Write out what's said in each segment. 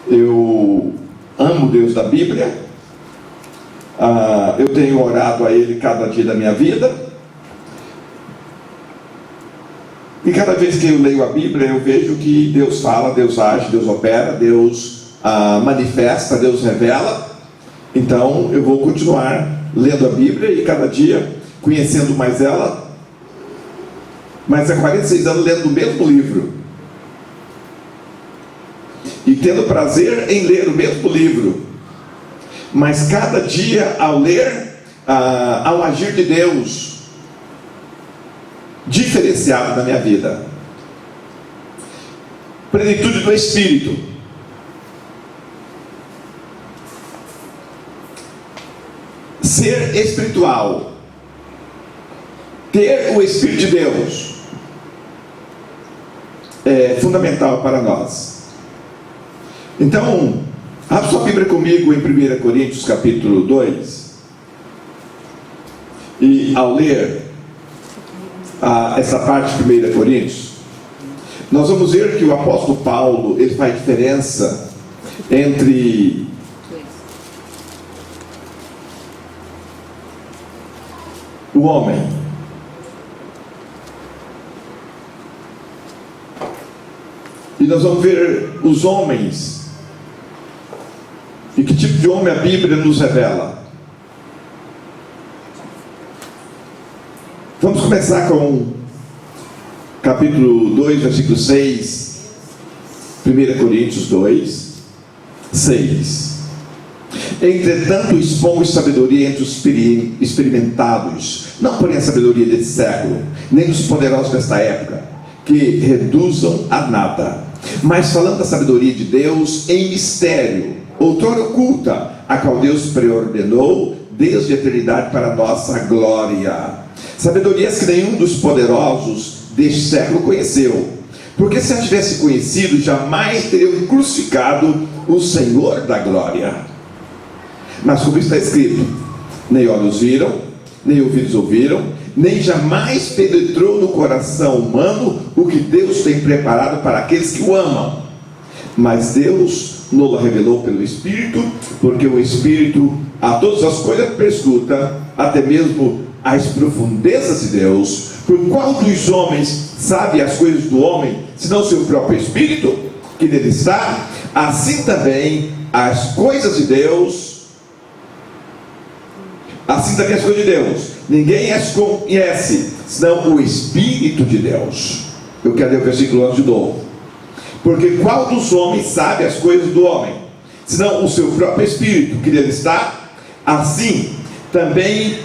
Eu amo o Deus da Bíblia. Eu tenho orado a Ele cada dia da minha vida. E cada vez que eu leio a Bíblia, eu vejo que Deus fala, Deus age, Deus opera, Deus manifesta, Deus revela. Então eu vou continuar lendo a Bíblia e cada dia conhecendo mais ela. Mas há 46 anos lendo o mesmo livro e tendo prazer em ler o mesmo livro, mas cada dia ao ler, ao agir de Deus diferenciado na minha vida. Plenitude do Espírito. Ser espiritual, ter o Espírito de Deus é fundamental para nós. Então, abra sua Bíblia comigo em 1 Coríntios capítulo 2. E ao ler essa parte de 1 Coríntios, nós vamos ver que o apóstolo Paulo, ele faz diferença entre o homem e nós vamos ver os homens e que tipo de homem a Bíblia nos revela. Vamos começar com capítulo 2, versículo 6, 1 Coríntios 2, 6. Entretanto, expomos sabedoria entre os experimentados, não porém a sabedoria desse século, nem dos poderosos desta época, que reduzam a nada, mas falando da sabedoria de Deus em mistério, outrora oculta, a qual Deus preordenou desde a eternidade para a nossa glória. Sabedorias que nenhum dos poderosos deste século conheceu, porque se a tivesse conhecido, jamais teriam crucificado o Senhor da glória. Mas como está escrito, nem olhos viram, nem ouvidos ouviram, nem jamais penetrou no coração humano o que Deus tem preparado para aqueles que o amam. Mas Deus nos revelou pelo Espírito, porque o Espírito a todas as coisas perscruta, até mesmo as profundezas de Deus. Por qual dos homens sabe as coisas do homem, senão seu próprio Espírito, que nele está? Assim também as coisas de Deus, ninguém as conhece, senão o Espírito de Deus. Eu quero ler o versículo 11 de novo. Porque qual dos homens sabe as coisas do homem, senão o seu próprio Espírito, que nele está? Assim também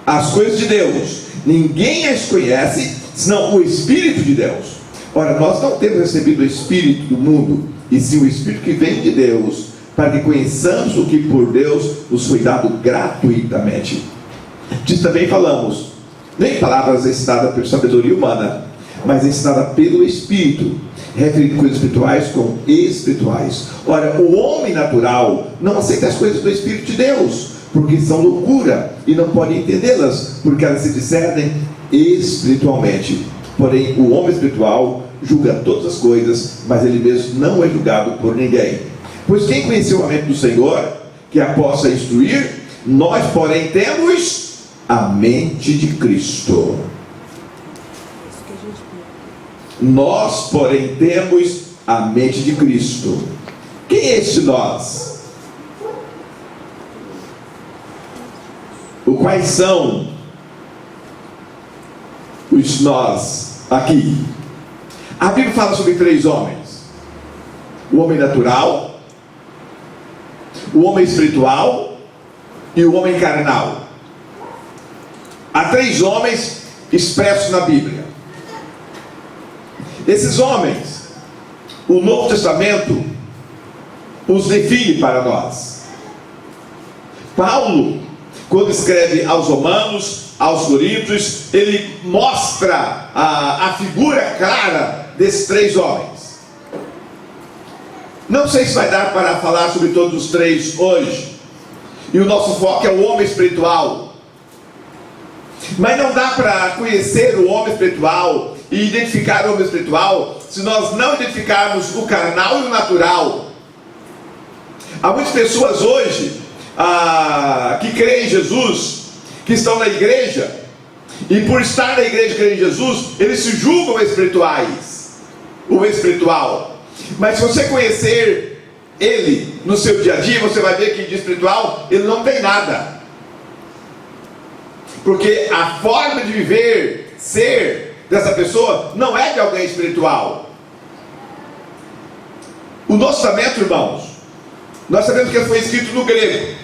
as coisas de Deus, ninguém as conhece, senão o Espírito de Deus. Ora, nós não temos recebido o Espírito do mundo, e sim o Espírito que vem de Deus, para que conheçamos o que por Deus nos foi dado gratuitamente. Disso também falamos, nem palavras ensinadas por sabedoria humana, mas ensinada pelo Espírito, referindo coisas espirituais com espirituais. Ora, o homem natural não aceita as coisas do Espírito de Deus, porque são loucura, e não pode entendê-las, porque elas se discernem espiritualmente. Porém, o homem espiritual julga todas as coisas, mas ele mesmo não é julgado por ninguém. Pois quem conheceu a mente do Senhor, que a possa instruir? Nós, porém, temos a mente de Cristo. Nós, porém, temos a mente de Cristo. Quem é este nós? Quais são os nós aqui? A Bíblia fala sobre 3 homens: o homem natural, o homem espiritual e o homem carnal. Há 3 homens expressos na Bíblia. Esses homens, o Novo Testamento os define para nós. Paulo, quando escreve aos Romanos, aos Coríntios, ele mostra a figura clara desses 3 homens. Não sei se vai dar para falar sobre todos os 3 hoje, e o nosso foco é o homem espiritual. Mas não dá para conhecer o homem espiritual e identificar o homem espiritual se nós não identificarmos o carnal e o natural. Há muitas pessoas hoje que creem em Jesus, que estão na igreja, e por estar na igreja e crer em Jesus, eles se julgam espirituais, o espiritual. Mas se você conhecer ele no seu dia a dia, você vai ver que de espiritual ele não tem nada, porque a forma de viver, ser dessa pessoa não é de alguém espiritual. O Novo Testamento, irmãos, nós sabemos que ele foi escrito no grego,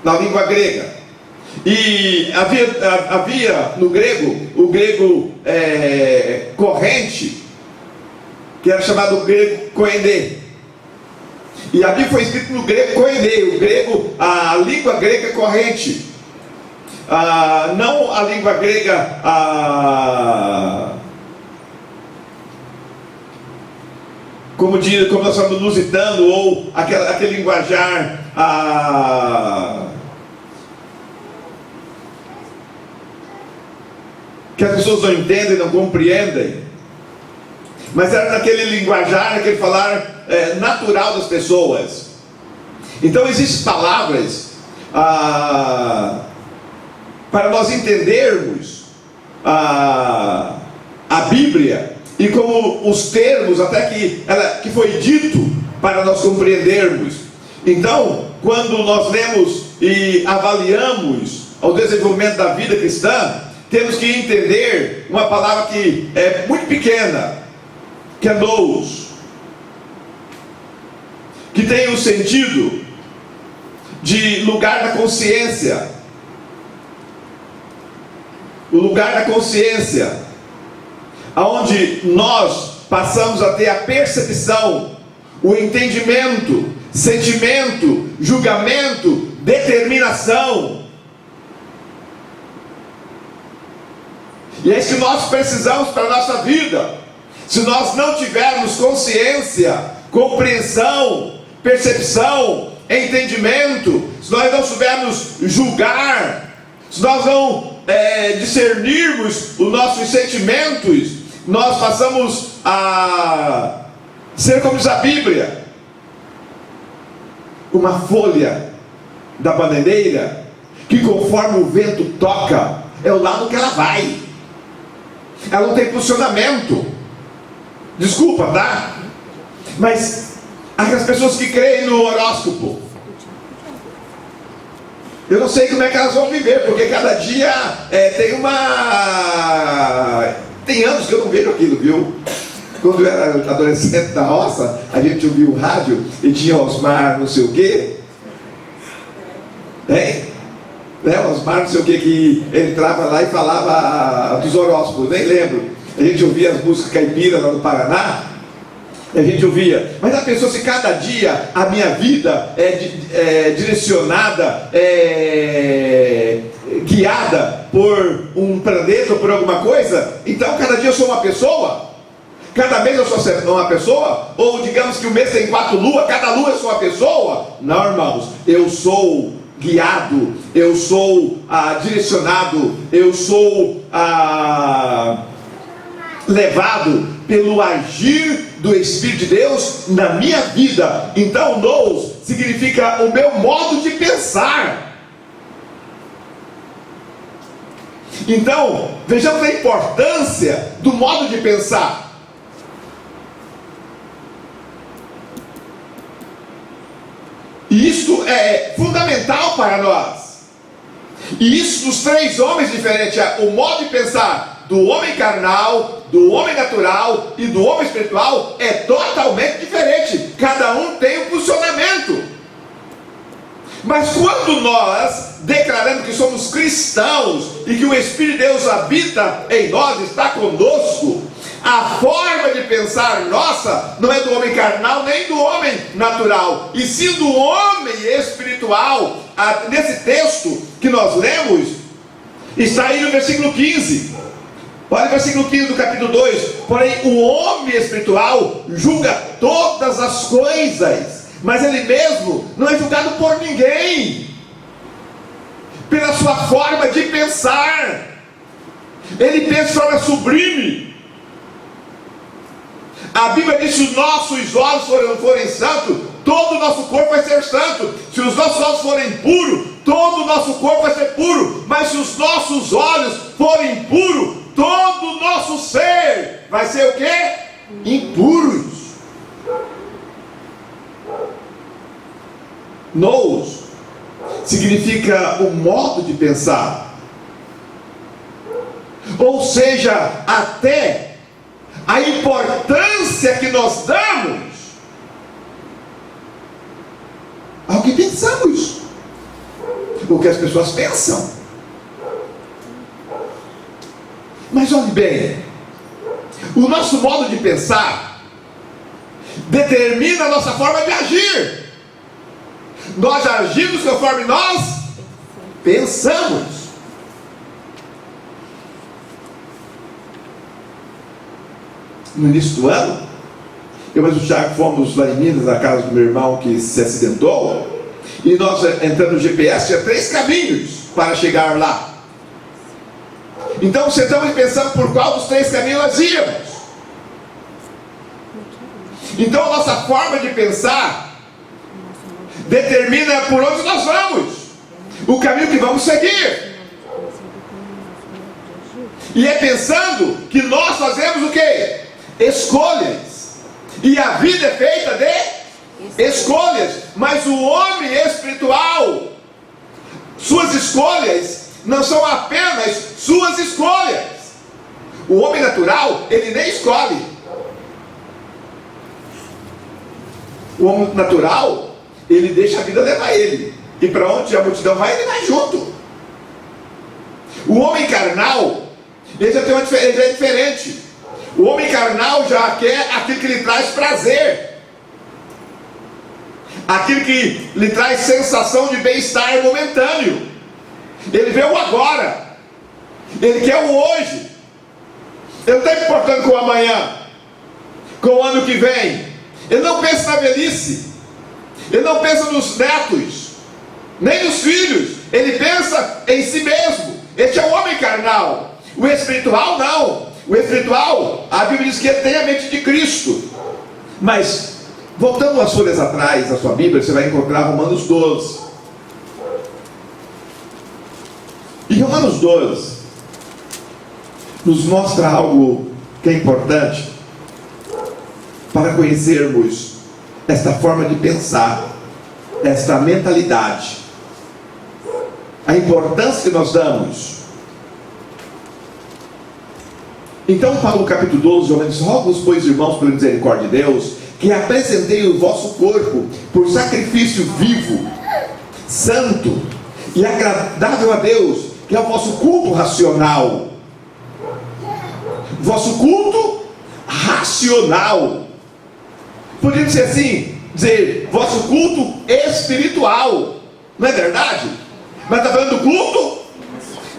na língua grega, e havia no grego, o grego corrente, que era chamado grego koiné, e a Bíblia foi escrita no grego koiné, o grego, a língua grega corrente, não a língua grega como nós chamamos lusitano, ou aquele linguajar que as pessoas não entendem, não compreendem, mas era naquele linguajar, naquele falar natural das pessoas. Então existem palavras para nós entendermos a Bíblia, e como os termos até que foi dito para nós compreendermos. Então, quando nós lemos e avaliamos o desenvolvimento da vida cristã, temos que entender uma palavra que é muito pequena, que é nous, que tem o sentido de lugar da consciência. O lugar da consciência, aonde nós passamos a ter a percepção, o entendimento, sentimento, julgamento, determinação. E é isso que nós precisamos para a nossa vida. Se nós não tivermos consciência, compreensão, percepção, entendimento, se nós não soubermos julgar, se nós não discernirmos os nossos sentimentos, nós passamos a ser, como diz a Bíblia, uma folha da bananeira, que conforme o vento toca, é o lado que ela vai. Ela não tem posicionamento. Desculpa, tá? Mas aquelas pessoas que creem no horóscopo, eu não sei como é que elas vão viver, porque cada dia tem anos que eu não vejo aquilo, viu? Quando eu era adolescente da roça, a gente ouvia o rádio e tinha Osmar não sei o quê. Osmar não sei o quê, que entrava lá e falava dos horóscopos, nem lembro. A gente ouvia as músicas caipiras lá no Paraná. A gente ouvia, mas a pessoa, se cada dia a minha vida é direcionada, guiada por um planeta ou por alguma coisa, então cada dia eu sou uma pessoa, cada mês eu sou uma pessoa, ou digamos que o mês tem 4 luas, cada lua eu sou uma pessoa. Não, irmãos, eu sou guiado, eu sou direcionado, eu sou levado pelo agir do Espírito de Deus na minha vida. Então, nous significa o meu modo de pensar. Então, vejamos a importância do modo de pensar. E isto é fundamental para nós. E isso dos 3 homens diferentes, o modo de pensar do homem carnal, do homem natural e do homem espiritual é totalmente diferente. Cada um tem um posicionamento. Mas quando nós declaramos que somos cristãos e que o Espírito de Deus habita em nós, está conosco, a forma de pensar nossa não é do homem carnal nem do homem natural, e sim do homem espiritual. Nesse texto que nós lemos, está aí no versículo 15. Olha o versículo 15 do capítulo 2. Porém, o homem espiritual julga todas as coisas, mas ele mesmo não é julgado por ninguém, pela sua forma de pensar. Ele pensa de forma sublime. A Bíblia diz que se os nossos olhos forem santos, todo o nosso corpo vai ser santo. Se os nossos olhos forem puros, todo o nosso corpo vai ser puro. Mas se os nossos olhos forem puros, todo o nosso ser vai ser o quê? Impuros. Nous significa o modo de pensar. Ou seja, até a importância que nós damos ao que pensamos, o que as pessoas pensam. Mas olhe bem, o nosso modo de pensar determina a nossa forma de agir. Nós agimos conforme nós pensamos. No início do ano, eu e o Thiago fomos lá em Minas, na casa do meu irmão que se acidentou, e nós entrando no GPS, tinha 3 caminhos para chegar lá. Então sentamos e pensamos por qual dos 3 caminhos nós íamos. Então a nossa forma de pensar determina por onde nós vamos, o caminho que vamos seguir. E é pensando que nós fazemos o quê? Escolhas. E a vida é feita de escolhas. Mas o homem espiritual, suas escolhas não são apenas suas escolhas. O homem natural, ele nem escolhe. O homem natural, ele deixa a vida levar ele. E para onde a multidão vai, ele vai junto. O homem carnal, ele já ele é diferente. O homem carnal já quer aquilo que lhe traz prazer, aquilo que lhe traz sensação de bem-estar momentâneo. Ele vê o agora, ele quer o hoje. Ele não está importando com o amanhã, com o ano que vem. Ele não pensa na velhice, ele não pensa nos netos, nem nos filhos. Ele pensa em si mesmo. Este é o homem carnal. O espiritual não. O espiritual, a Bíblia diz que ele tem a mente de Cristo. Mas, voltando umas folhas atrás na sua Bíblia, você vai encontrar Romanos 12. E Romanos 12 nos mostra algo que é importante para conhecermos esta forma de pensar, esta mentalidade, a importância que nós damos. Então Paulo capítulo 12, Romanos: rogo-vos, pois, irmãos, pela misericórdia de Deus, que apresentei o vosso corpo por sacrifício vivo, santo e agradável a Deus, que é o vosso culto racional. Vosso culto racional. Poderia ser assim, dizer vosso culto espiritual, não é verdade? Mas está falando do culto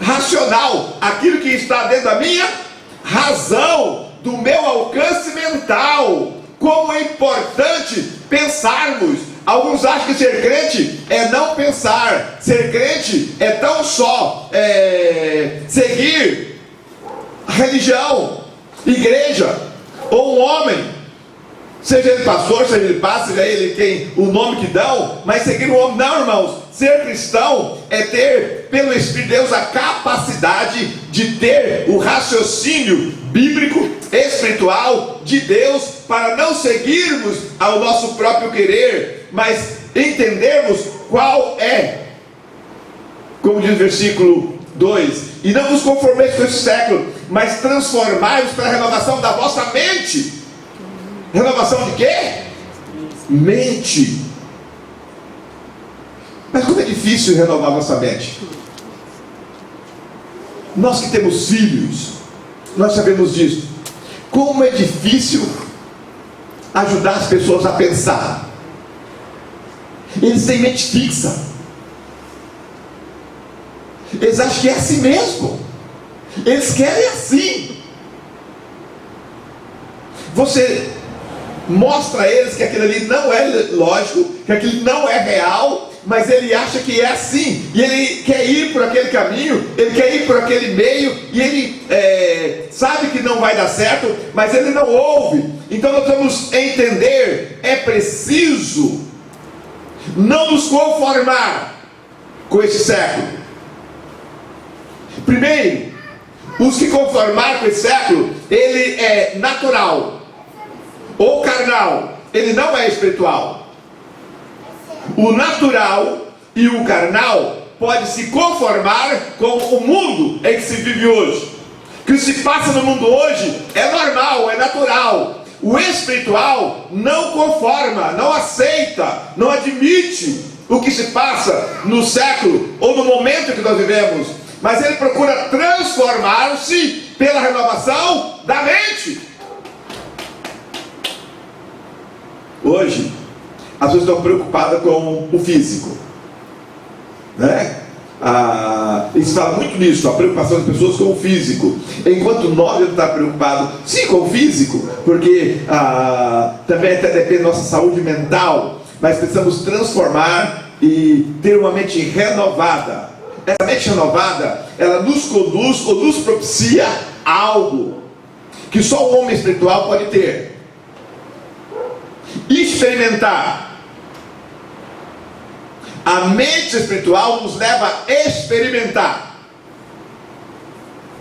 racional, aquilo que está dentro da minha razão, do meu alcance mental. Como é importante pensarmos. Alguns acham que ser crente é não pensar. Ser crente é tão só seguir a religião, igreja, ou um homem, seja ele pastor, seja ele padre, seja ele quem, o nome que dão, mas seguir o homem. Não, irmãos. Ser cristão é ter, pelo Espírito de Deus, a capacidade de ter o raciocínio bíblico, espiritual de Deus, para não seguirmos ao nosso próprio querer, mas entendermos qual é, como diz o versículo 2: e não vos conformeis com esse século, mas transformai-vos pela renovação da vossa mente. Renovação de quê? Mente. Mas como é difícil renovar nossa mente. Nós que temos filhos, nós sabemos disso. Como é difícil ajudar as pessoas a pensar. Eles têm mente fixa. Eles acham que é assim mesmo. Eles querem assim. Você mostra a eles que aquilo ali não é lógico, que aquilo não é real, mas ele acha que é assim, e ele quer ir por aquele caminho, ele quer ir por aquele meio, e ele sabe que não vai dar certo, mas ele não ouve. Então nós vamos entender, é preciso não nos conformar com esse século. Primeiro, os que conformar com esse século, ele é natural ou carnal, ele não é espiritual. O natural e o carnal pode se conformar com o mundo em que se vive hoje. O que se passa no mundo hoje é normal, é natural. O espiritual não conforma, não aceita, não admite o que se passa no século ou no momento que nós vivemos, mas ele procura transformar-se pela renovação da mente. Hoje, as pessoas estão preocupadas com o físico, né? Eles falam muito nisso, a preocupação das pessoas com o físico, enquanto nós devemos estar preocupados, sim, com o físico, porque também até depende da nossa saúde mental, mas precisamos transformar e ter uma mente renovada. Essa mente renovada, ela nos conduz ou nos propicia algo que só o homem espiritual pode ter: experimentar. A mente espiritual nos leva a experimentar.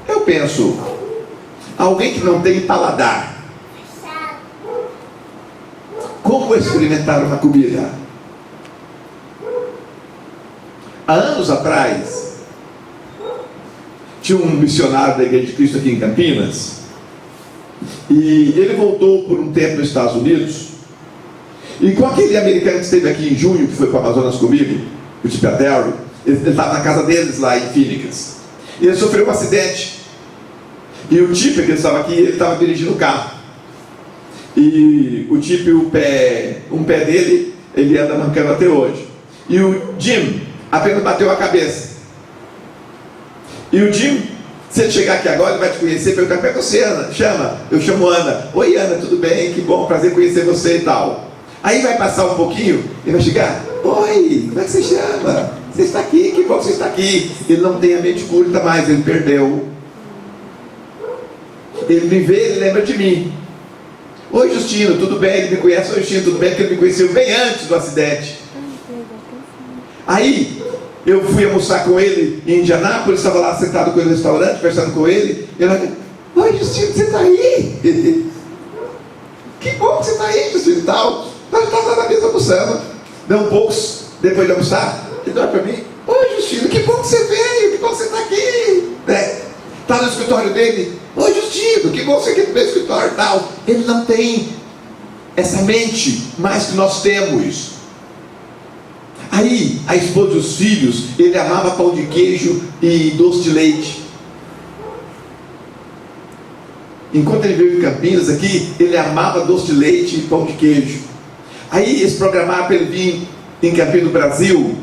Eu penso, alguém que não tem paladar, como experimentar uma comida? Há anos atrás, tinha um missionário da Igreja de Cristo aqui em Campinas, e ele voltou por um tempo nos Estados Unidos. E com aquele americano que esteve aqui em junho, que foi para o Amazonas comigo, o Chip Adel, ele estava na casa deles lá em Phoenix. E ele sofreu um acidente. E o Chip, que ele estava aqui, ele estava dirigindo o carro. E o Chip, um pé dele, ele anda mancando até hoje. E o Jim apenas bateu a cabeça. E o Jim, se ele chegar aqui agora, ele vai te conhecer, perguntar: como é que você anda? Eu chamo Ana. Oi, Ana, tudo bem? Que bom, prazer conhecer você e tal. Aí vai passar um pouquinho, ele vai chegar: oi, como é que você chama? Você está aqui, que bom que você está aqui. Ele não tem a mente curta mais, ele perdeu. Ele me vê, ele lembra de mim. Oi, Justino, tudo bem? Ele me conhece. Oi, Justino, tudo bem? Porque ele me conheceu bem antes do acidente. Aí eu fui almoçar com ele em Indianápolis, estava lá sentado com ele no restaurante, conversando com ele. Ele falou: oi, Justino, você está aí? Que bom que você está aí, Justino, e tal. Nós estávamos lá na mesa almoçando. Deu um pouco depois de almoçar, ele olha para mim: oi, Justino, que bom que você veio, que bom que você está aqui. Está no escritório dele: oi, Justino, que bom que você aqui no meu escritório e tal. Ele não tem essa mente mais que nós temos. Aí a esposa e os filhos, ele amava pão de queijo e doce de leite. Enquanto ele veio em Campinas aqui, ele amava doce de leite e pão de queijo. Aí eles programaram para ele vir em Campinas, no Brasil,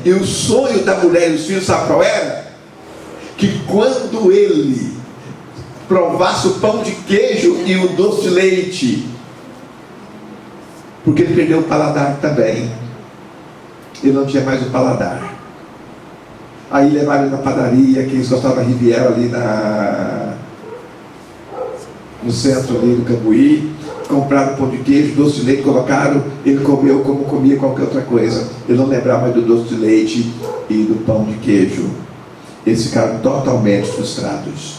e o sonho da mulher e dos filhos, sabe qual era? Que quando ele provasse o pão de queijo e o doce de leite, porque ele perdeu o paladar também, ele não tinha mais o paladar. Aí levaram ele na padaria, que eles gostavam da Riviera ali no centro ali do Cambuí, compraram pão de queijo, doce de leite, colocaram, ele comeu como comia qualquer outra coisa. Ele não lembrava mais do doce de leite e do pão de queijo. Eles ficaram totalmente frustrados.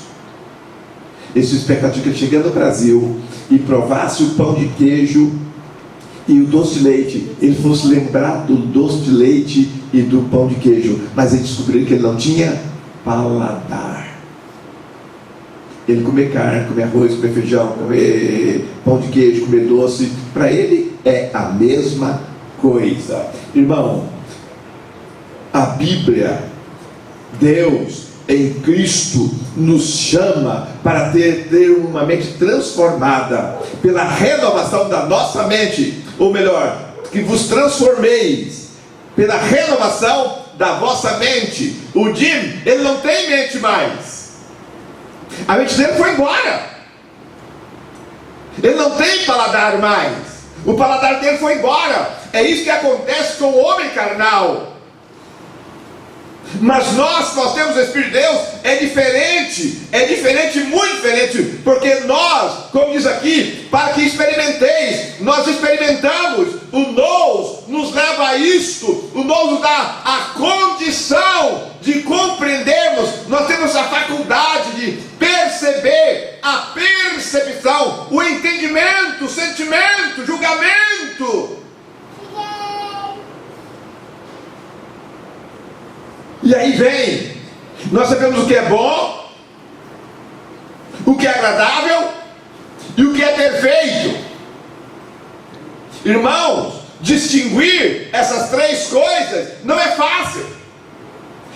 Esse expectativa que ele chegando no Brasil e provasse o pão de queijo e o doce de leite, ele fosse lembrar do doce de leite e do pão de queijo, mas eles descobriram que ele não tinha paladar. Ele comer carne, comer arroz, comer feijão, comer pão de queijo, comer doce, para ele é a mesma coisa. Irmão, a Bíblia, Deus em Cristo nos chama para ter uma mente transformada pela renovação da nossa mente, ou melhor, que vos transformeis pela renovação da vossa mente. O Jim, ele não tem mente mais. A mente dele foi embora. Ele não tem paladar mais. O paladar dele foi embora. É isso que acontece com o homem carnal. Mas nós temos o Espírito de Deus, é diferente, muito diferente, porque nós, como diz aqui, para que experimenteis, nós experimentamos, o nous nos leva a isto, o nous nos dá a condição de compreendermos, nós temos a faculdade de perceber, a percepção, o entendimento, o sentimento, o julgamento. E aí vem, nós sabemos o que é bom, o que é agradável e o que é perfeito. Irmãos, distinguir essas três coisas não é fácil.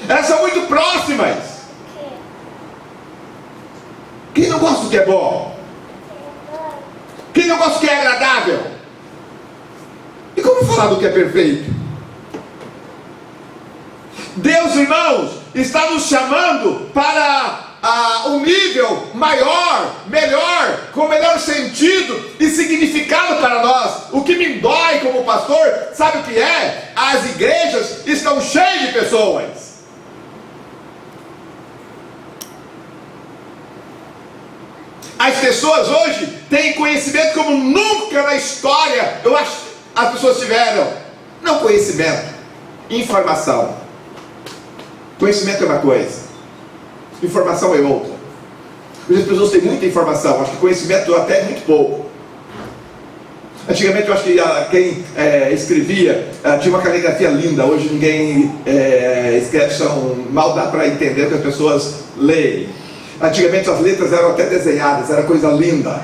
Elas são muito próximas. Quem não gosta do que é bom? Quem não gosta do que é agradável? E como falar do que é perfeito? Deus, irmãos, está nos chamando para um nível maior, melhor, com melhor sentido e significado para nós. O que me dói como pastor, sabe o que é? As igrejas estão cheias de pessoas. As pessoas hoje têm conhecimento como nunca na história, eu acho, as pessoas tiveram. Não conhecimento, informação. Conhecimento é uma coisa, informação é outra. Hoje as pessoas têm muita informação, acho que conhecimento até é muito pouco. Antigamente eu acho que quem escrevia tinha uma caligrafia linda, hoje ninguém escreve, mal dá para entender o que as pessoas leem. Antigamente as letras eram até desenhadas, era coisa linda.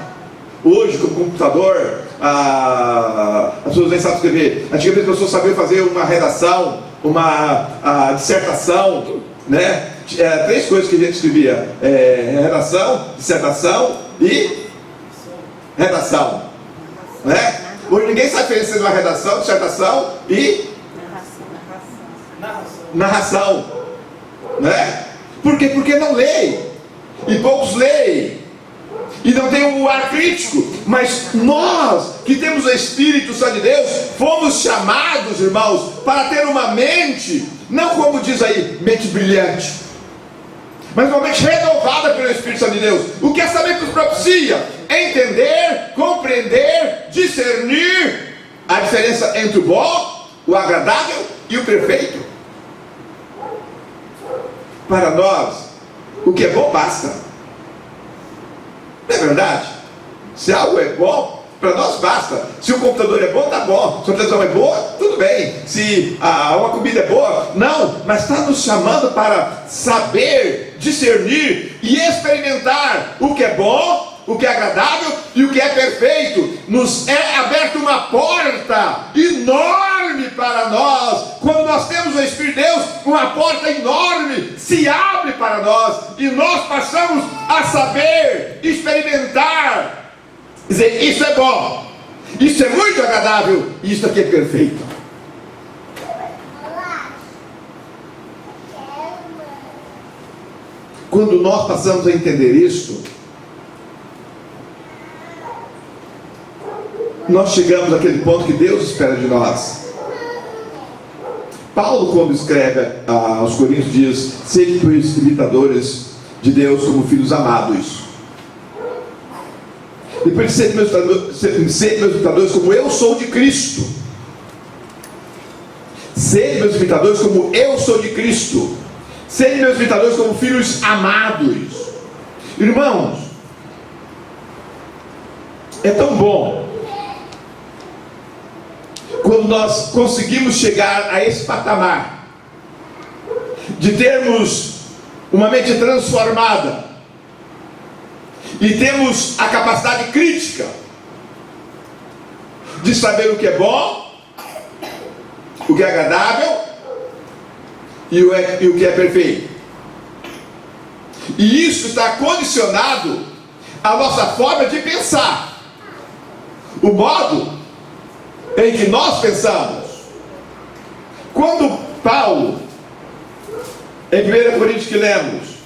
Hoje com o computador as pessoas nem sabem escrever. Antigamente as pessoas sabiam fazer uma redação, uma dissertação, né? Três coisas que a gente escrevia: redação, dissertação e redação, né? Hoje ninguém sabe diferenciar entre uma redação, dissertação e narração, né? Por quê? Porque não leem, e poucos leem, e não tem o ar crítico. Mas nós que temos o Espírito Santo de Deus, fomos chamados, irmãos, para ter uma mente, não como diz aí, mente brilhante, mas uma mente renovada pelo Espírito Santo de Deus. O que essa mente nos propicia? Entender, compreender, discernir a diferença entre o bom, o agradável e o perfeito. Para nós, o que é bom basta. Não é verdade? Se algo é bom, para nós basta. Se o computador é bom, tá bom. Se a televisão é boa, tudo bem. Se uma comida é boa, não. Mas está nos chamando para saber, discernir e experimentar o que é bom, o que é agradável e o que é perfeito. Nos é aberta uma porta enorme para nós. Quando nós temos o Espírito de Deus, uma porta enorme se abre para nós, e nós passamos a saber, experimentar, dizer: isso é bom, isso é muito agradável, isso aqui é perfeito. Quando nós passamos a entender isso, nós chegamos àquele ponto que Deus espera de nós. Paulo, quando escreve aos Coríntios, diz: sede pois imitadores de Deus como filhos amados. Depois de sede meus imitadores como eu sou de Cristo. Sede meus imitadores como eu sou de Cristo. Sede meus imitadores como filhos amados. Irmãos, é tão bom quando nós conseguimos chegar a esse patamar de termos uma mente transformada e temos a capacidade crítica de saber o que é bom, o que é agradável e o que é perfeito. E isso está condicionado à nossa forma de pensar, o modo em que nós pensamos. Quando Paulo, em 1 Coríntios que lemos,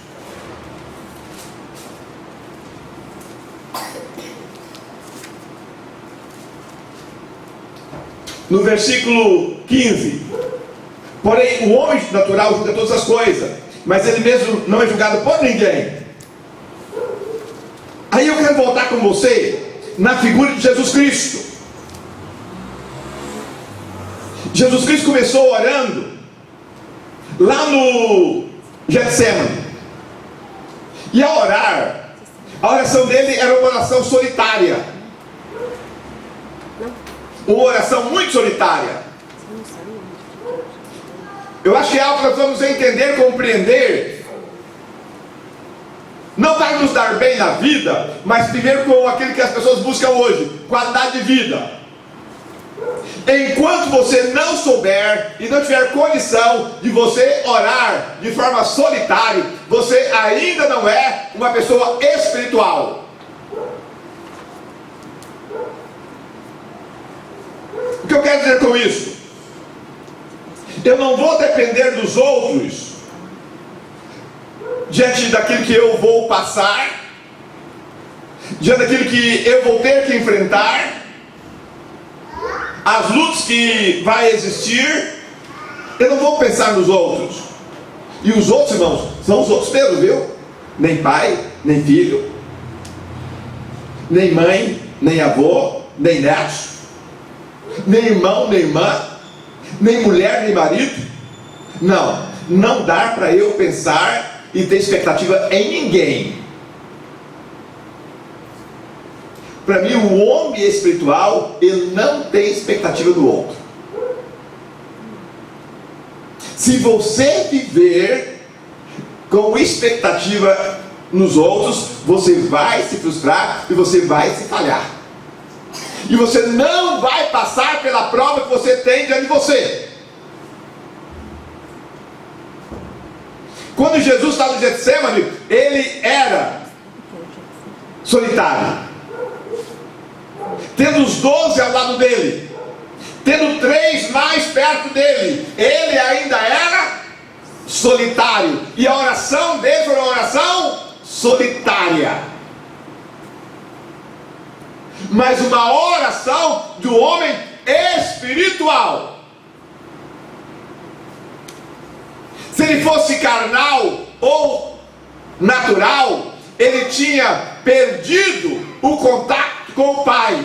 no versículo 15: porém o homem natural julga todas as coisas, mas ele mesmo não é julgado por ninguém. Aí eu quero voltar com você na figura de Jesus Cristo. Jesus Cristo começou orando lá no Getsemane. E ao orar, a oração dele era uma oração solitária. Uma oração muito solitária. Eu acho que é algo que nós vamos entender, compreender, não para nos dar bem na vida, mas primeiro com aquilo que as pessoas buscam hoje: qualidade de vida. Enquanto você não souber e não tiver condição de você orar de forma solitária, você ainda não é uma pessoa espiritual. O que eu quero dizer com isso? Eu não vou depender dos outros diante daquilo que eu vou passar, diante daquilo que eu vou ter que enfrentar, as lutas que vai existir. Eu não vou pensar nos outros. E os outros, irmãos, são os outros mesmo, viu? Nem pai, nem filho, nem mãe, nem avô, nem neto, nem irmão, nem irmã, nem mulher, nem marido. Não dá para eu pensar e ter expectativa em ninguém. Para mim, o homem espiritual, ele não tem expectativa do outro. Se você viver com expectativa nos outros, você vai se frustrar e você vai se falhar. E você não vai passar pela prova que você tem diante de você. Quando Jesus estava no Getsemane, ele era solitário, tendo os 12 ao lado dele, tendo 3 mais perto dele, ele ainda era solitário. E a oração dele foi uma oração solitária, mas uma oração do homem espiritual. Se ele fosse carnal ou natural, ele tinha perdido o contato com o Pai,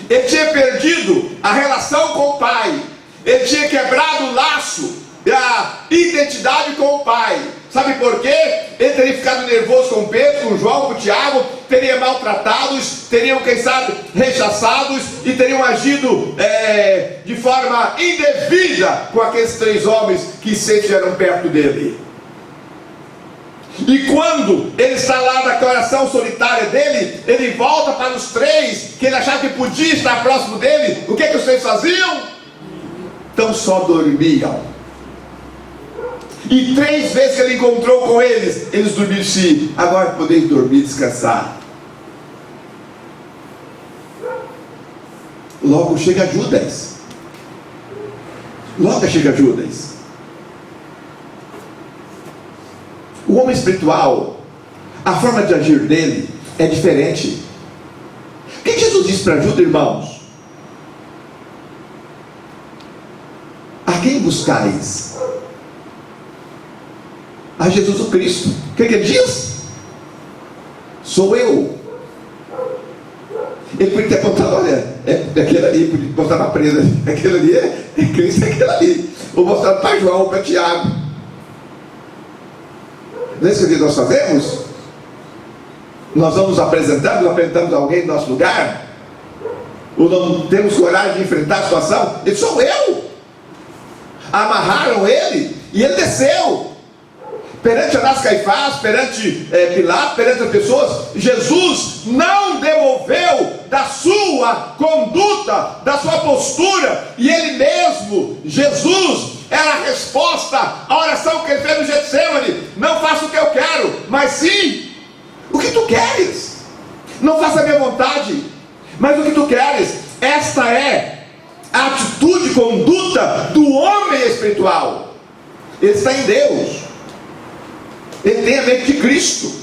ele tinha perdido a relação com o Pai, ele tinha quebrado o laço da identidade com o Pai. Sabe por quê? Ele teria ficado nervoso com Pedro, com João, com Tiago, teria maltratados, teriam, quem sabe, rechaçados e teriam agido de forma indevida com aqueles 3 homens que sempre estiveram perto dele. E quando ele está lá na oração solitária dele, ele volta para os 3 que ele achava que podia estar próximo dele. O que os 3 faziam? Então só dormiam. E 3 vezes que ele encontrou com eles, eles dormiram sim. Agora podeis dormir, descansar. Logo chega Judas. O homem espiritual, a forma de agir dele é diferente. O que Jesus disse para Judas, irmãos? A quem buscais? A Jesus o Cristo. O que ele diz? Sou eu. Ele podia ter apontado: olha, é aquele ali, podia botar na presa, aquele ali é Cristo, é aquele ali. Ou mostrar para João, para Tiago. Não é isso que nós fazemos? Nós vamos nos apresentamos alguém no nosso lugar, ou não temos coragem de enfrentar a situação. Ele: sou eu. Amarraram ele e ele desceu perante Anás, Caifás, perante Pilatos, perante as pessoas. Jesus não demoveu da sua conduta, da sua postura, e ele mesmo, Jesus, era a resposta à oração que ele fez no Getsemane: não faça o que eu quero, mas sim o que tu queres. Não faça a minha vontade, mas o que tu queres. Esta é a atitude, conduta do homem espiritual. Ele está em Deus, ele tem a mente de Cristo.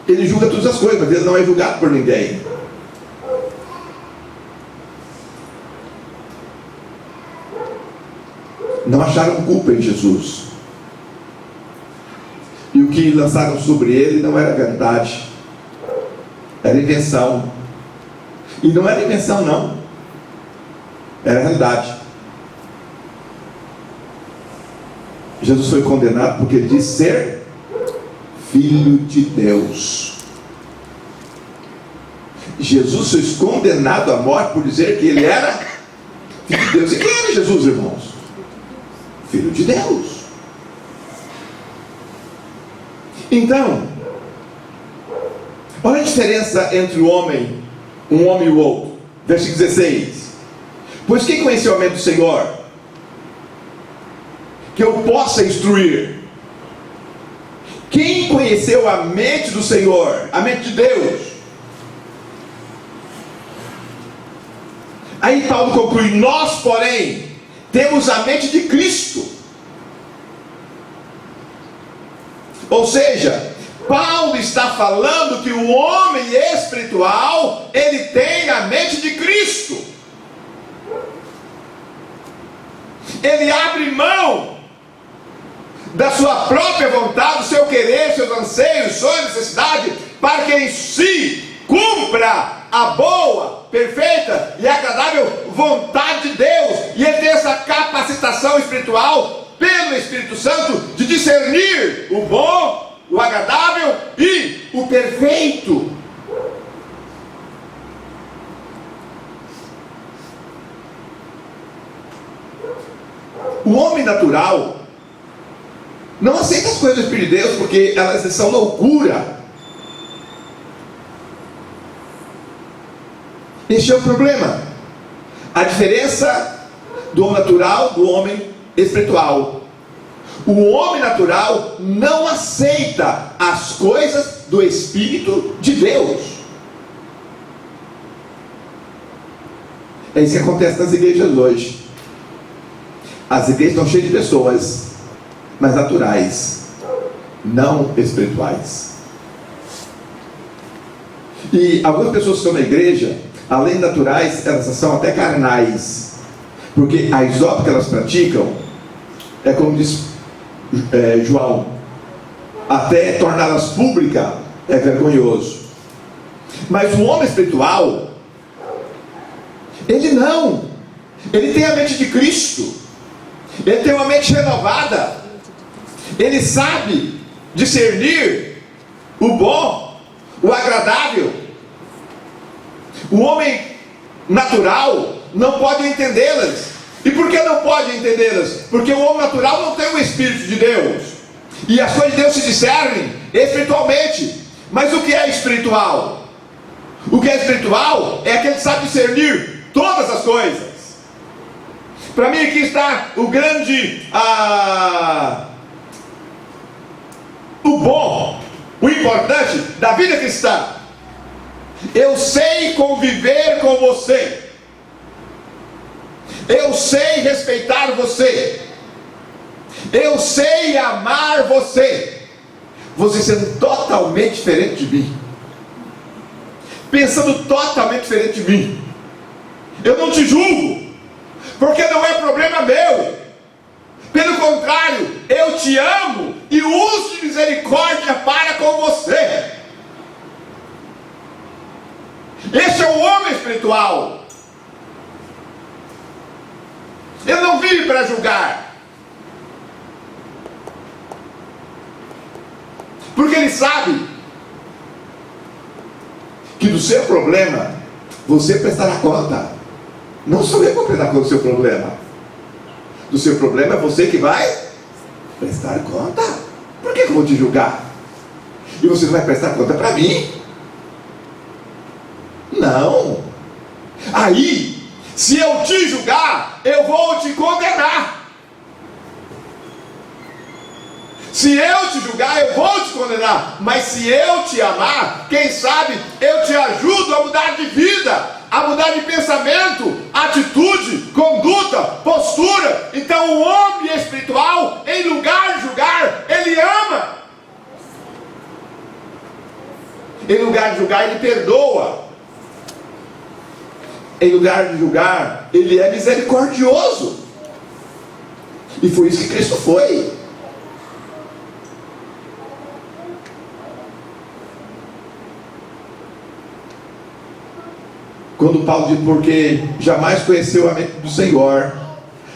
Ele julga todas as coisas, mas ele não é julgado por ninguém. Não acharam culpa em Jesus. E o que lançaram sobre ele não era verdade. Era invenção. E não era invenção, não. Era realidade. Jesus foi condenado porque ele disse ser Filho de Deus. Jesus foi condenado à morte por dizer que ele era Filho de Deus. E quem era Jesus, irmãos? Filho de Deus. Então, olha a diferença entre um homem e o outro. Versículo 16. Pois quem conheceu a mente do Senhor, que eu possa instruir? Quem conheceu a mente do Senhor, a mente de Deus? Aí Paulo conclui: nós, porém, temos a mente de Cristo. Ou seja, Paulo está falando que o homem espiritual, ele tem a mente de Cristo. Ele abre mão da sua própria vontade, do seu querer, seus anseios, sua necessidade, para que em si cumpra a boa, perfeita e agradável vontade de Deus. E ele tem essa capacitação espiritual pelo Espírito Santo de discernir o bom, o agradável e o perfeito. O homem natural não aceita as coisas do Espírito de Deus porque elas são loucura. Este é o problema. A diferença do homem natural do homem espiritual. O homem natural não aceita as coisas do Espírito de Deus. É isso que acontece nas igrejas hoje. As igrejas estão cheias de pessoas, mas naturais, não espirituais. E algumas pessoas que estão na igreja, além de naturais, elas são até carnais, porque as obras que elas praticam, é como diz João, até torná-las públicas é vergonhoso. Mas o homem espiritual, ele não, ele tem a mente de Cristo, ele tem uma mente renovada, ele sabe discernir o bom, o agradável. O homem natural não pode entendê-las. E por que não pode entendê-las? Porque o homem natural não tem o Espírito de Deus, e as coisas de Deus se discernem espiritualmente. Mas o que é espiritual? O que é espiritual é aquele que sabe discernir todas as coisas. Para mim aqui está o grande, o bom, o importante da vida cristã. Eu sei conviver com você. Eu sei respeitar você. Eu sei amar você. Você sendo totalmente diferente de mim, pensando totalmente diferente de mim, eu não te julgo, porque não é problema meu. Pelo contrário, eu te amo e uso de misericórdia para com você. Esse é o homem espiritual. Ele não vive para julgar, porque ele sabe que do seu problema você prestará conta. Não sou eu que vou prestar conta do seu problema. Do seu problema é você que vai prestar conta. Por que eu vou te julgar? E você não vai prestar conta para mim? Não. Aí, se eu te julgar, eu vou te condenar. Se eu te julgar, eu vou te condenar. Mas se eu te amar, quem sabe eu te ajudo a mudar de vida, a mudar de pensamento, atitude, conduta, postura. Então o homem espiritual, em lugar de julgar, ele ama. Em lugar de julgar, Ele perdoa. Em lugar de julgar, Ele é misericordioso. E foi isso que Cristo foi. Quando Paulo diz, porque jamais conheceu a mente do Senhor,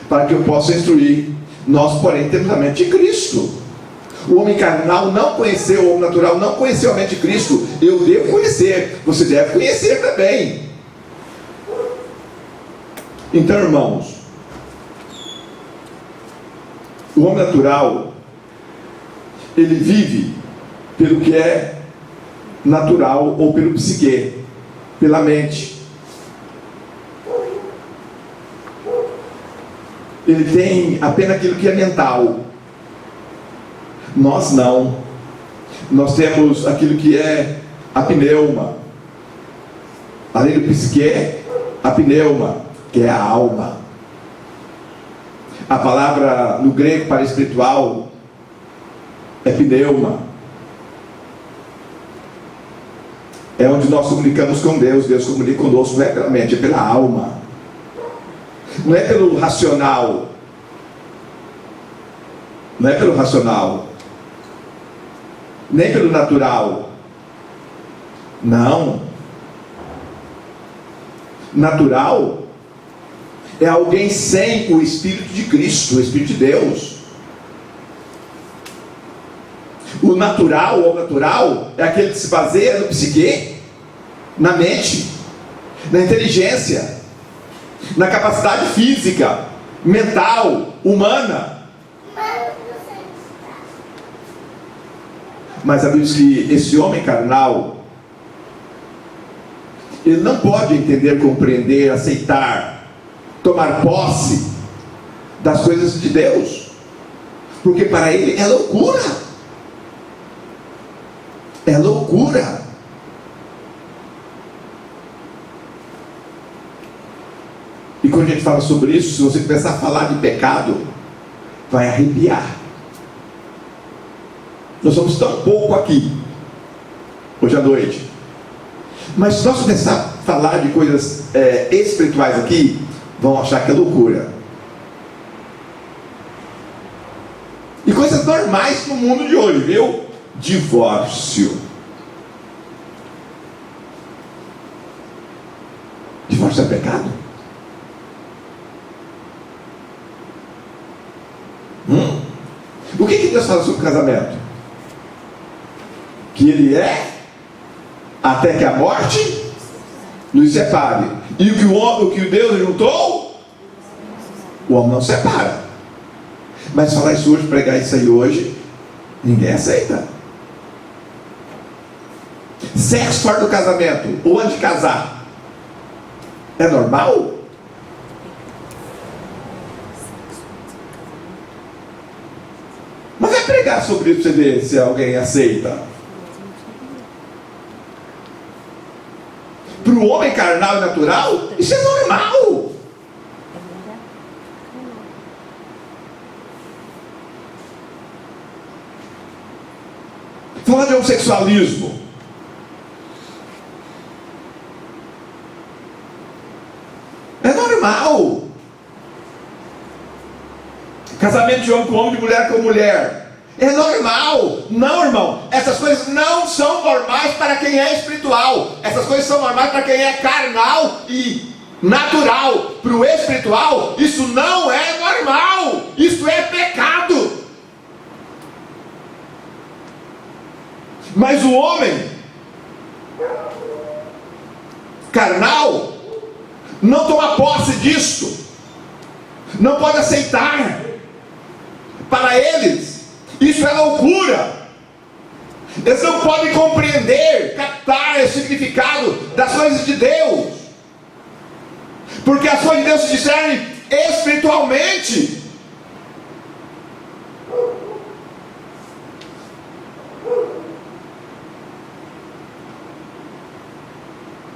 para que eu possa instruir, nós porém temos a mente de Cristo. O homem carnal não conheceu, o homem natural não conheceu a mente de Cristo. Eu devo conhecer, você deve conhecer também. Então, irmãos, o homem natural, ele vive pelo que é natural ou pelo psique, pela mente. Ele tem apenas aquilo que é mental. Nós não. Nós temos aquilo que é a pneuma. Além do psique, a pneuma, que é a alma. A palavra no grego para espiritual é pneuma. É onde nós comunicamos com Deus. Deus comunica conosco, não é pela mente, é pela alma. Não é pelo racional. Não é pelo racional. Nem pelo natural. Não. Natural é alguém sem o Espírito de Cristo, o Espírito de Deus. O natural, ou natural, é aquele que se baseia no psique, na mente, na inteligência, na capacidade física, mental, humana. Mas a Bíblia diz que esse homem carnal, ele não pode entender, compreender, aceitar, tomar posse das coisas de Deus, porque para ele é loucura. É loucura. E quando a gente fala sobre isso, se você começar a falar de pecado, vai arrepiar. Nós somos tão pouco aqui, hoje à noite. Mas se nós começar a falar de coisas espirituais aqui, vão achar que é loucura. E coisas normais no mundo de hoje, viu? Divórcio. Divórcio é pecado? O que Deus fala sobre o casamento? Que ele é até que a morte nos separe. E o que Deus juntou, o homem não separa. Mas falar isso hoje, pregar isso aí hoje, ninguém aceita. Sexo fora do casamento, ou antes de casar, é normal? Mas vai pregar sobre isso para você ver se alguém aceita. Para o homem carnal e natural, isso é normal. Falar de homossexualismo. É normal. Casamento de homem com homem, de mulher com mulher. É normal. Não, irmão. Essas coisas não são normais para quem é espiritual. Essas coisas são normais para quem é carnal e natural. Para o espiritual, isso não é normal. Isso é pecado. Mas o homem carnal não toma posse disso. Não pode aceitar. Para eles, isso é loucura. Eles não podem compreender, captar o significado das coisas de Deus, porque as coisas de Deus se discernem espiritualmente.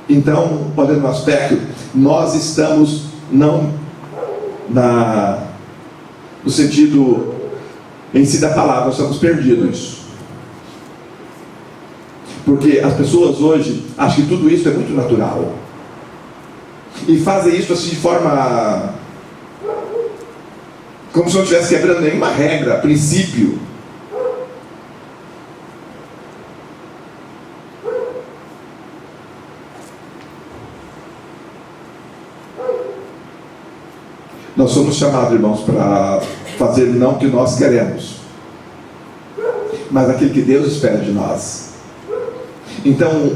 Então, olhando no aspecto, nós estamos não no sentido em si da palavra, nós estamos perdidos. Porque as pessoas hoje acham que tudo isso é muito natural. E fazem isso assim de forma... como se não estivesse quebrando nenhuma regra, princípio. Nós somos chamados, irmãos, para fazer não o que nós queremos, mas aquilo que Deus espera de nós. Então,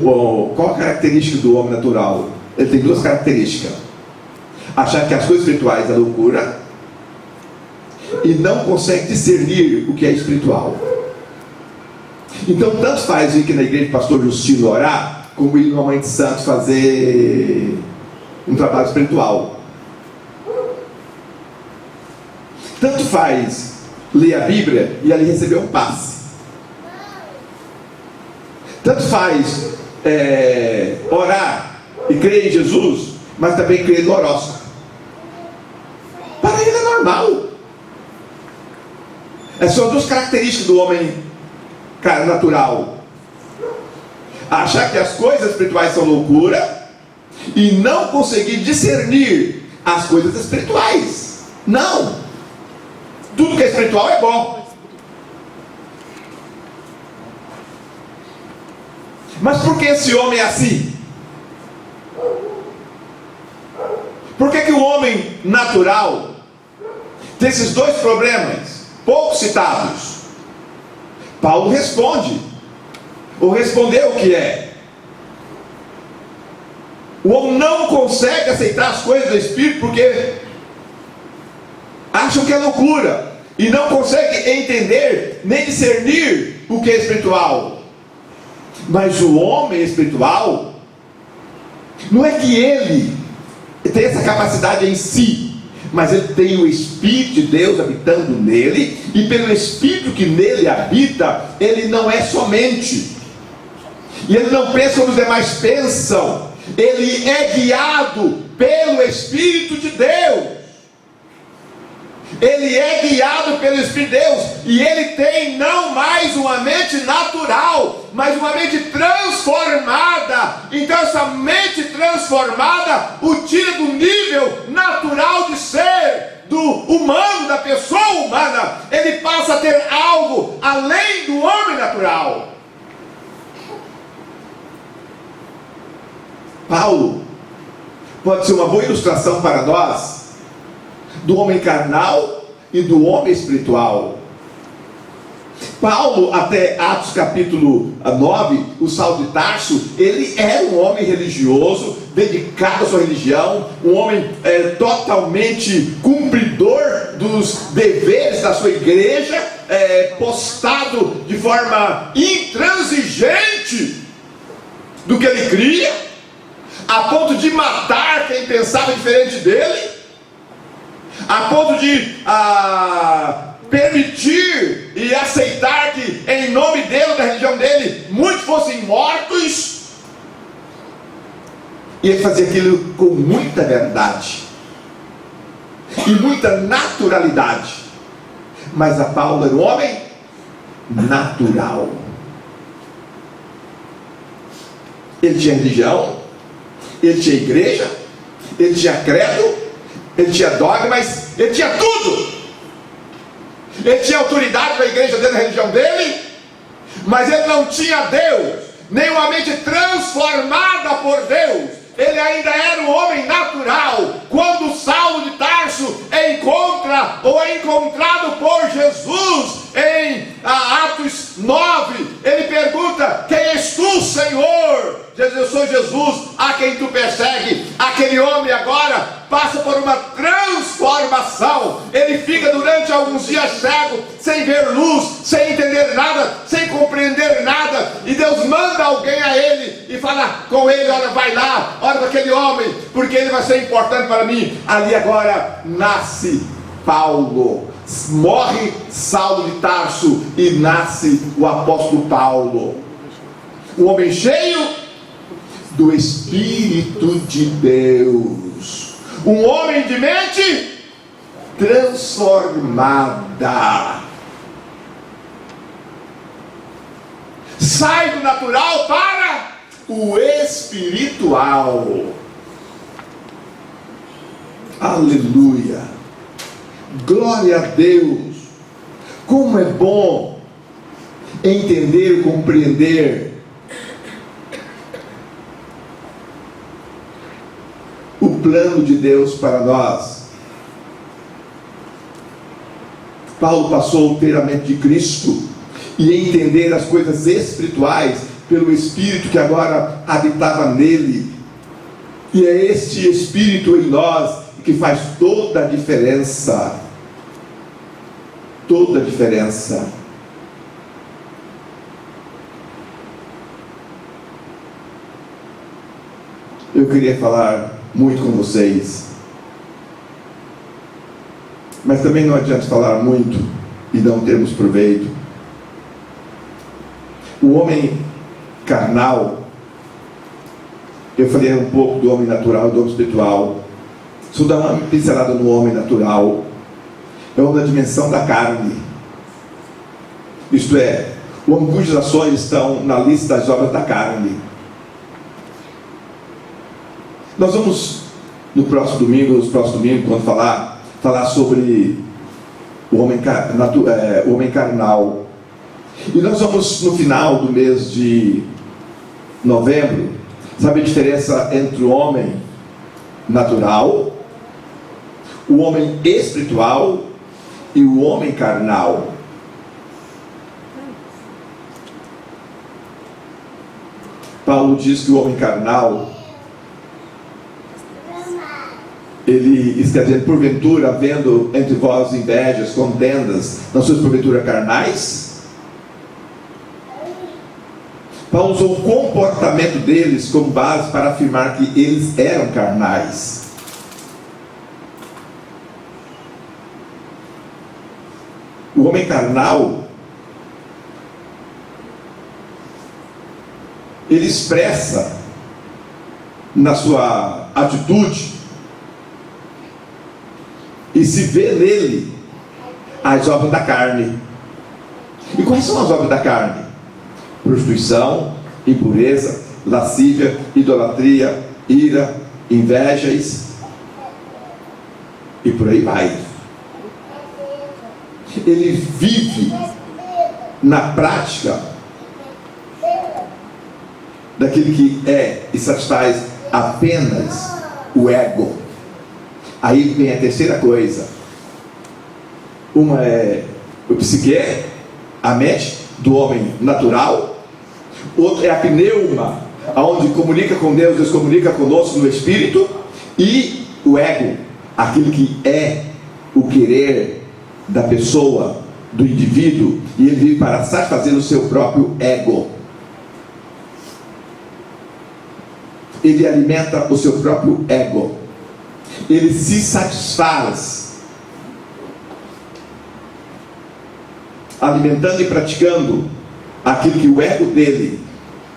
qual a característica do homem natural? Ele tem duas características: achar que as coisas espirituais é loucura, e não consegue discernir o que é espiritual. Então, tanto faz ir aqui na igreja do pastor Justino orar, como ir numa mãe de santos fazer um trabalho espiritual. Tanto faz ler a Bíblia e ali receber um passe. Tanto faz orar e crer em Jesus, mas também crer no horóscopo. Para ele é normal. Essas são duas características do homem natural: achar que as coisas espirituais são loucura e não conseguir discernir as coisas espirituais. Não! Tudo que é espiritual é bom. Mas por que esse homem é assim? Por que o homem natural tem esses dois problemas pouco citados? Paulo responde, ou respondeu o que é: o homem não consegue aceitar as coisas do Espírito porque acham que é loucura e não consegue entender nem discernir o que é espiritual. Mas o homem espiritual, não é que ele tem essa capacidade em si, mas ele tem o Espírito de Deus habitando nele, e pelo Espírito que nele habita, ele não é somente, e ele não pensa como os demais pensam, ele é guiado pelo Espírito de Deus. Ele é guiado pelo Espírito de Deus, e ele tem não mais uma mente natural, mas uma mente transformada. Então essa mente transformada o tira do nível natural de ser, do humano, da pessoa humana. Ele passa a ter algo além do homem natural. Paulo pode ser uma boa ilustração para nós do homem carnal e do homem espiritual. Paulo, até Atos capítulo 9, o Saulo de Tarso, ele era um homem religioso, dedicado à sua religião, um homem totalmente cumpridor dos deveres da sua igreja, postado de forma intransigente do que ele cria, a ponto de matar quem pensava diferente dele, a ponto de permitir e aceitar que em nome dele, da religião dele, muitos fossem mortos. E ele fazia aquilo com muita verdade e muita naturalidade. Mas a Paulo era um homem natural. Ele tinha religião, ele tinha igreja, ele tinha credo, ele tinha dogmas, ele tinha tudo. Ele tinha autoridade da igreja dele, da religião dele, mas ele não tinha Deus, nem uma mente transformada por Deus. Ele ainda era um homem natural. Quando Saulo de Tarso encontra ou é encontrado por Jesus em Atos 9, ele pergunta: quem és tu, Senhor? Jesus: eu sou Jesus a quem tu persegue. Aquele homem agora passa por uma transformação. Ele fica durante alguns dias cego, sem ver luz, sem entender nada, sem compreender nada, e Deus manda alguém a ele e fala com ele: olha, vai lá, olha para aquele homem, porque ele vai ser importante para mim. Ali agora nasce Paulo, morre Saulo de Tarso e nasce o apóstolo Paulo, um homem cheio do Espírito de Deus, um homem de mente transformada. sai do natural para o espiritual. Aleluia! Glória a Deus! Como é bom entender e compreender o plano de Deus para nós. Paulo passou a ter a mente de Cristo e entender as coisas espirituais pelo Espírito que agora habitava nele. E é este Espírito em nós que faz toda a diferença. Toda a diferença. Eu queria falar muito com vocês, mas também não adianta falar muito e não termos proveito. O homem carnal, eu falei um pouco do homem natural e do homem espiritual. Se eu dar uma pincelada no homem natural, é uma dimensão da carne. Isto é, o homem cujas ações estão na lista das obras da carne. Nós vamos, no próximo domingo, quando falar sobre o homem carnal. E nós vamos, no final do mês de novembro, saber a diferença entre o homem natural, o homem espiritual e o homem carnal. Paulo diz que o homem carnal, ele está dizendo: porventura, havendo entre vós invejas, contendas, não sois porventura carnais? Paulo usou o comportamento deles como base para afirmar que eles eram carnais. O homem carnal, ele expressa na sua atitude e se vê nele as obras da carne. E quais são as obras da carne? Prostituição, impureza, lascívia, idolatria, ira, invejas e por aí vai. Ele vive na prática daquele que é e satisfaz apenas o ego. Aí vem a terceira coisa. Uma é o psique, a mente do homem natural. Outro é a pneuma, onde comunica com Deus, Deus comunica conosco no Espírito. E o ego, aquilo que é o querer da pessoa, do indivíduo, e ele vive para satisfazer o seu próprio ego. Ele alimenta o seu próprio ego. Ele se satisfaz alimentando e praticando aquilo que o ego dele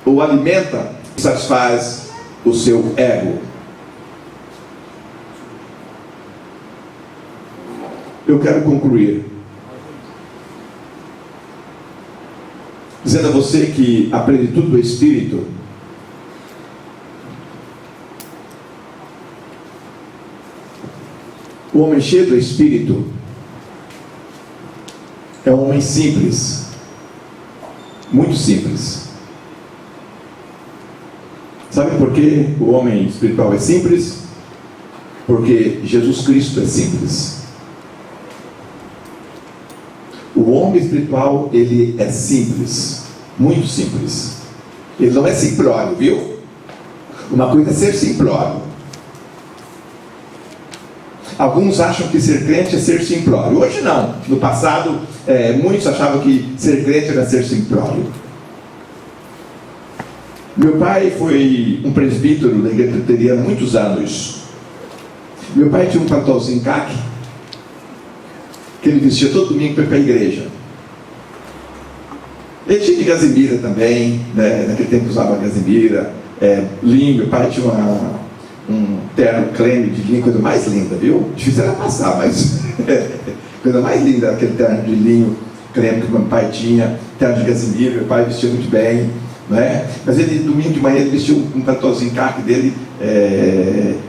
o alimenta, satisfaz o seu ego. Eu quero concluir dizendo a você que a plenitude do Espírito o homem cheio do Espírito é um homem simples, muito simples. Sabe por que o homem espiritual é simples? Porque Jesus Cristo é simples. O homem espiritual, ele é simples, muito simples. Ele não é simplório, viu? Uma coisa é ser simplório. Alguns acham que ser crente é ser simplório. Hoje não. No passado, muitos achavam que ser crente era ser simplório. Meu pai foi um presbítero da igreja presbiteriana há muitos anos. Meu pai tinha um pantolzinho caque que ele vestia todo domingo para ir para a igreja. Ele tinha de gazimira também, né? Naquele tempo usava gazimira, linho. Meu pai tinha um terno creme de linho, coisa mais linda, viu? Difícil era passar, mas coisa mais linda, aquele terno de linho. Eu lembro que meu pai tinha terno de Casimiro, meu pai vestia muito bem, não é? Mas ele, domingo de manhã, ele vestiu um pantãozinho carque dele,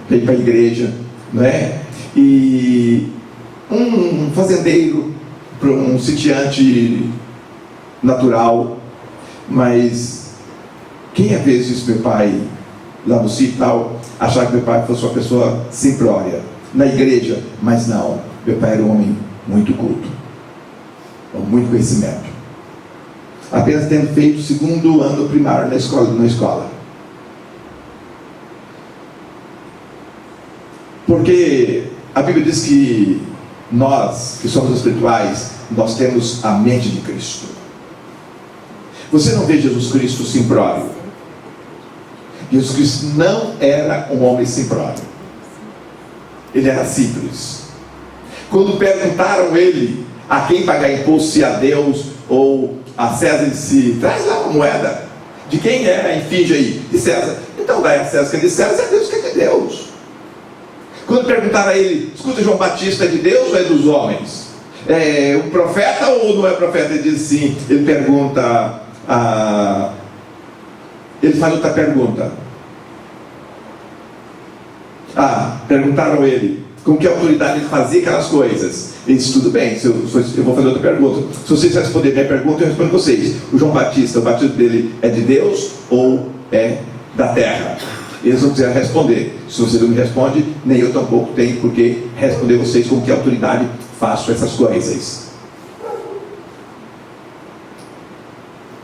para ir para a igreja, não é? E um fazendeiro, um sitiante natural, mas quem às vezes meu pai, lá no sítio e tal, achava que meu pai fosse uma pessoa simplória, na igreja, mas não, meu pai era um homem muito culto, com muito conhecimento, apenas tendo feito o 2º ano primário na escola. Porque a Bíblia diz que nós, que somos espirituais, nós temos a mente de Cristo. Você não vê Jesus Cristo simplório. Jesus Cristo não era um homem simplório. Ele era simples. Quando perguntaram ele a quem pagar imposto, se a Deus ou a César, ele disse: traz lá uma moeda. De quem é? Finge aí. De César. Então dá a César que é de César, é Deus que é de Deus. Quando perguntaram a ele: escuta, João Batista é de Deus ou é dos homens? É um profeta ou não é profeta? Ele diz sim. Ele pergunta, ele faz outra pergunta. Perguntaram a ele com que autoridade ele fazia aquelas coisas. Ele disse: tudo bem, eu vou fazer outra pergunta. Se vocês responderem minha pergunta, eu respondo vocês. O João Batista, o batismo dele é de Deus ou é da terra? Eles não quiseram responder. Se você não me responde, nem eu tampouco tenho por que responder vocês com que autoridade faço essas coisas.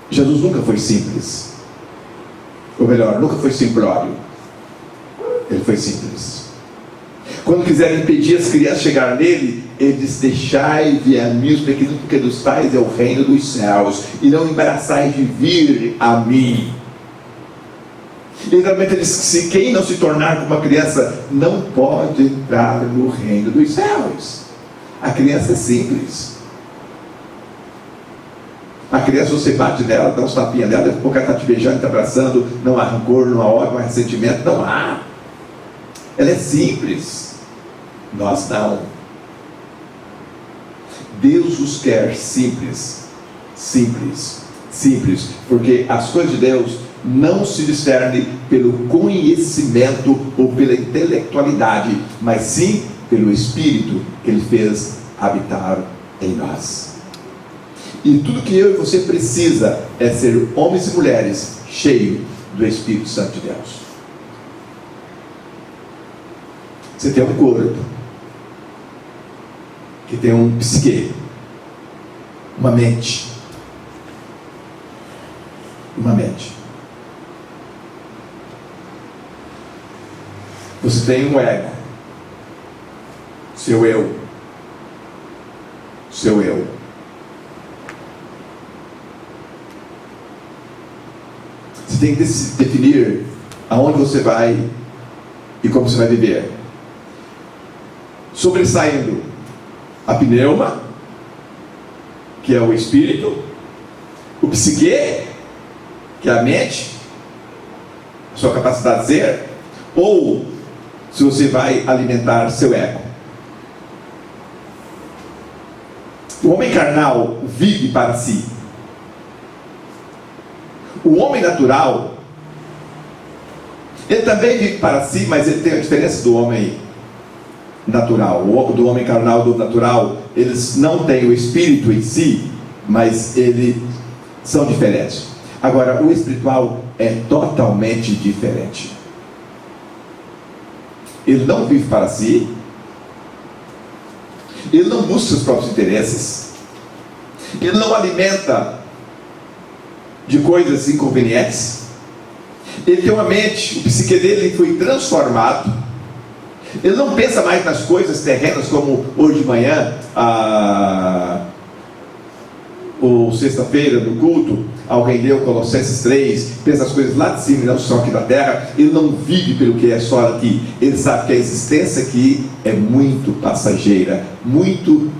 Jesus nunca foi simples, ou melhor, nunca foi simplório. Ele foi simples. Quando quiseram impedir as crianças de chegar nele, ele disse: deixai vir a mim os pequenos, porque dos tais é o reino dos céus, e não embaraçais de vir a mim. Literalmente ele disse que quem não se tornar como uma criança não pode entrar no reino dos céus. A criança é simples. A criança, você bate nela, dá uns tapinhas nela, daqui a pouco ela está te beijando, está abraçando, não há rancor, não há ódio, não há ressentimento, não há. Ela é simples. Nós não. Deus os quer simples, simples, simples, porque as coisas de Deus não se discernem pelo conhecimento ou pela intelectualidade, mas sim pelo Espírito que Ele fez habitar em nós. E tudo que eu e você precisa é ser homens e mulheres cheios do Espírito Santo de Deus. Você tem um corpo que tem um psique, uma mente. Você tem um ego, seu eu. Você tem que definir aonde você vai e como você vai viver. Sobressaindo a pneuma, que é o espírito, o psique, que é a mente, a sua capacidade de ser, ou se você vai alimentar seu ego. O homem carnal vive para si. O homem natural, ele também vive para si, mas ele tem a diferença do homem natural. Do homem carnal e do natural, eles não têm o espírito em si, mas eles são diferentes. Agora, o espiritual é totalmente diferente. Ele não vive para si, ele não busca seus próprios interesses, ele não alimenta de coisas inconvenientes. Ele tem uma mente, o psique dele foi transformado. Ele não pensa mais nas coisas terrenas, como hoje de manhã, ou sexta-feira no culto, alguém leu Colossenses 3, pensa as coisas lá de cima e não só aqui da terra. Ele não vive pelo que é só aqui. Ele sabe que a existência aqui é muito passageira, muito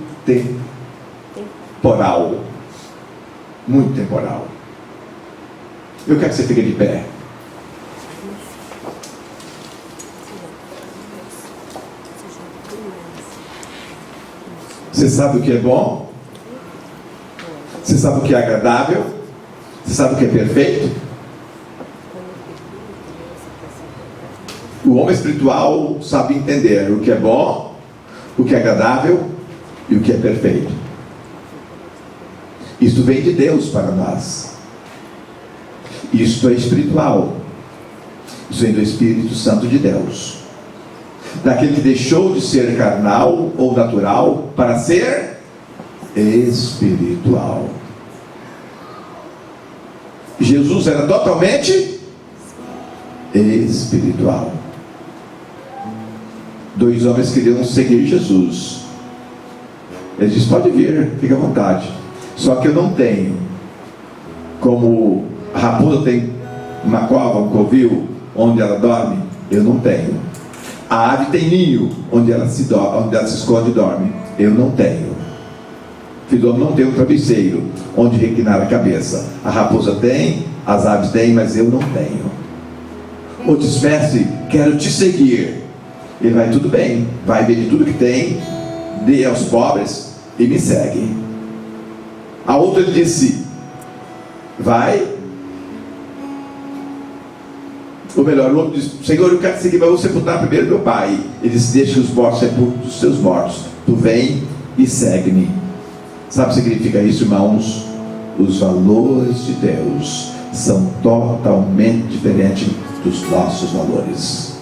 temporal. Muito temporal. Eu quero que você fique de pé. Você sabe o que é bom? Você sabe o que é agradável? Você sabe o que é perfeito? O homem espiritual sabe entender o que é bom, o que é agradável e o que é perfeito. Isto vem de Deus para nós. Isto é espiritual. Isso vem do Espírito Santo de Deus. Daquele que deixou de ser carnal ou natural para ser espiritual. Jesus era totalmente espiritual. 2 homens queriam seguir Jesus. Ele disse: pode vir, fica à vontade. Só que eu não tenho, como a raposa tem uma cova, um covil, onde ela dorme, eu não tenho. A ave tem ninho, onde ela se esconde e dorme, eu não tenho. Filho do homem não tem um travesseiro, onde reclinar a cabeça. A raposa tem, as aves têm, mas eu não tenho. Ou desveste, quero te seguir. Ele vai: tudo bem, vai vender tudo que tem, dê aos pobres e me segue. A outra ele disse: vai. Ou melhor, o outro disse: Senhor, eu quero te seguir, mas vou sepultar primeiro meu pai. Ele disse: deixa que os mortos sepultem os seus mortos, tu vem e segue-me. Sabe o que significa isso, irmãos? Os valores de Deus são totalmente diferentes dos nossos valores.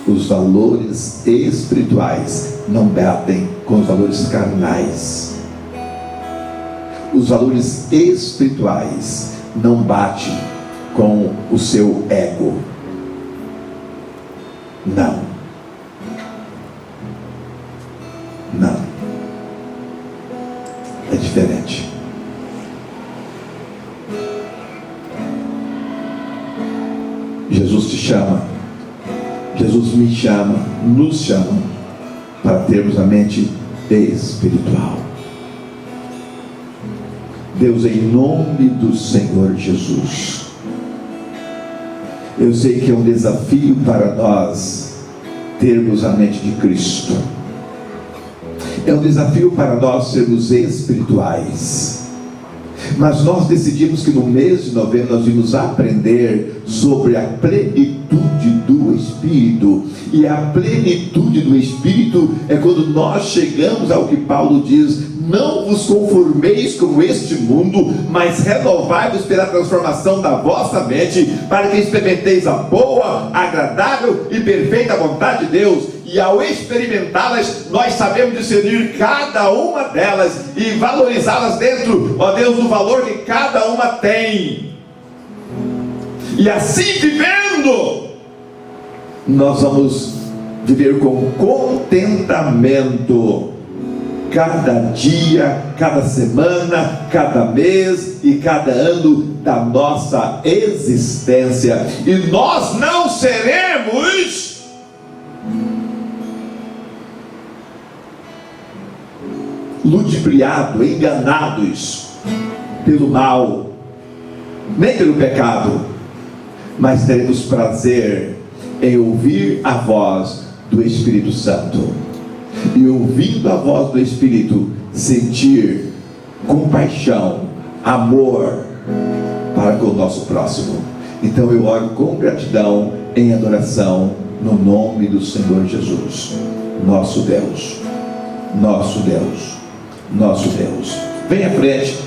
Os valores espirituais não batem com os valores carnais. Os valores espirituais não batem com o seu ego. Não. Não. É diferente. Jesus te chama, Jesus me chama, nos chama para termos a mente espiritual. Deus, em nome do Senhor Jesus, eu sei que é um desafio para nós termos a mente de Cristo. É um desafio para nós sermos espirituais. Mas nós decidimos que no mês de novembro nós vamos aprender sobre a plenitude do Espírito. E a plenitude do Espírito é quando nós chegamos ao que Paulo diz: não vos conformeis com este mundo, mas renovai-vos pela transformação da vossa mente, para que experimenteis a boa, agradável e perfeita vontade de Deus. E ao experimentá-las, nós sabemos discernir cada uma delas e valorizá-las dentro, ó Deus, do valor que cada uma tem. E assim vivendo, nós vamos viver com contentamento. Cada dia, cada semana, cada mês e cada ano da nossa existência. E nós não seremos ludibriados, enganados pelo mal, nem pelo pecado, mas teremos prazer em ouvir a voz do Espírito Santo. E ouvindo a voz do Espírito, sentir compaixão, amor para com o nosso próximo. Então eu oro com gratidão, em adoração, no nome do Senhor Jesus, nosso Deus, nosso Deus, nosso Deus. Venha à frente.